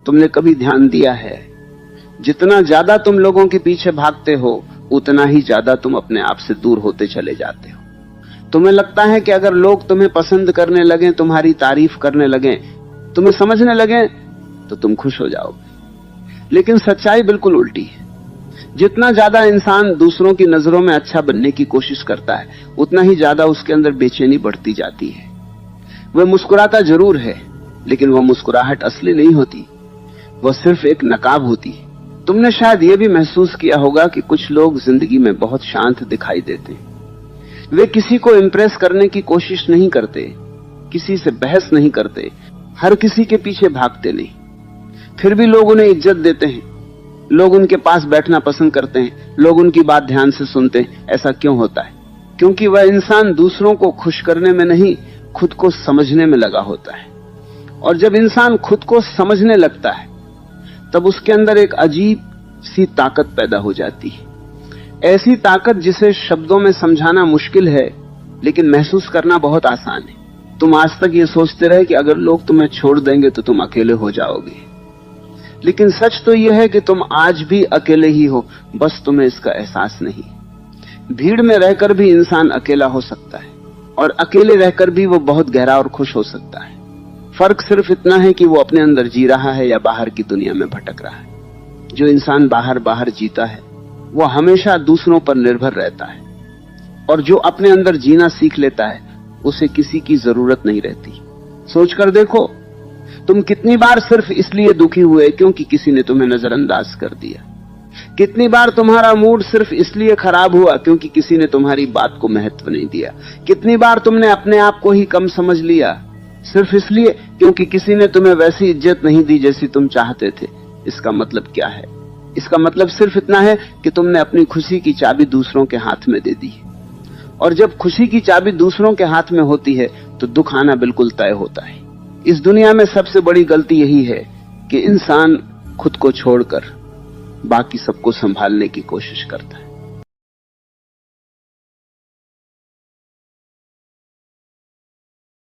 तुमने कभी ध्यान दिया है, जितना ज्यादा तुम लोगों के पीछे भागते हो उतना ही ज्यादा तुम अपने आप से दूर होते चले जाते हो। तुम्हें लगता है कि अगर लोग तुम्हें पसंद करने लगे, तुम्हारी तारीफ करने लगे, तुम्हें समझने लगे तो तुम खुश हो जाओगे। लेकिन सच्चाई बिल्कुल उल्टी है। जितना ज्यादा इंसान दूसरों की नजरों में अच्छा बनने की कोशिश करता है उतना ही ज्यादा उसके अंदर बेचैनी बढ़ती जाती है। वह मुस्कुराता जरूर है लेकिन वह मुस्कुराहट असली नहीं होती, वह सिर्फ एक नकाब होती है। तुमने शायद यह भी महसूस किया होगा कि कुछ लोग जिंदगी में बहुत शांत दिखाई देते हैं। वे किसी को इंप्रेस करने की कोशिश नहीं करते, किसी से बहस नहीं करते, हर किसी के पीछे भागते नहीं, फिर भी लोग उन्हें इज्जत देते हैं, लोग उनके पास बैठना पसंद करते हैं, लोग उनकी बात ध्यान से सुनते हैं। ऐसा क्यों होता है? क्योंकि वह इंसान दूसरों को खुश करने में नहीं, खुद को समझने में लगा होता है। और जब इंसान खुद को समझने लगता है तब उसके अंदर एक अजीब सी ताकत पैदा हो जाती है, ऐसी ताकत जिसे शब्दों में समझाना मुश्किल है लेकिन महसूस करना बहुत आसान है। तुम आज तक ये सोचते रहे कि अगर लोग तुम्हें छोड़ देंगे तो तुम अकेले हो जाओगे, लेकिन सच तो यह है कि तुम आज भी अकेले ही हो, बस तुम्हें इसका एहसास नहीं। भीड़ में रहकर भी इंसान अकेला हो सकता है और अकेले रहकर भी वो बहुत गहरा और खुश हो सकता है। फर्क सिर्फ इतना है कि वो अपने अंदर जी रहा है या बाहर की दुनिया में भटक रहा है। जो इंसान बाहर जीता है वो हमेशा दूसरों पर निर्भर रहता है, और जो अपने अंदर जीना सीख लेता है उसे किसी की जरूरत नहीं रहती। सोचकर देखो, तुम कितनी बार सिर्फ इसलिए दुखी हुए क्योंकि किसी ने तुम्हें नजरअंदाज कर दिया। कितनी बार तुम्हारा मूड सिर्फ इसलिए खराब हुआ क्योंकि किसी ने तुम्हारी बात को महत्व नहीं दिया। कितनी बार तुमने अपने आप को ही कम समझ लिया सिर्फ इसलिए क्योंकि किसी ने तुम्हें वैसी इज्जत नहीं दी जैसी तुम चाहते थे। इसका मतलब क्या है? इसका मतलब सिर्फ इतना है कि तुमने अपनी खुशी की चाबी दूसरों के हाथ में दे दी, और जब खुशी की चाबी दूसरों के हाथ में होती है तो दुख आना बिल्कुल तय होता है। इस दुनिया में सबसे बड़ी गलती यही है कि इंसान खुद को छोड़कर बाकी सबको संभालने की कोशिश करता है।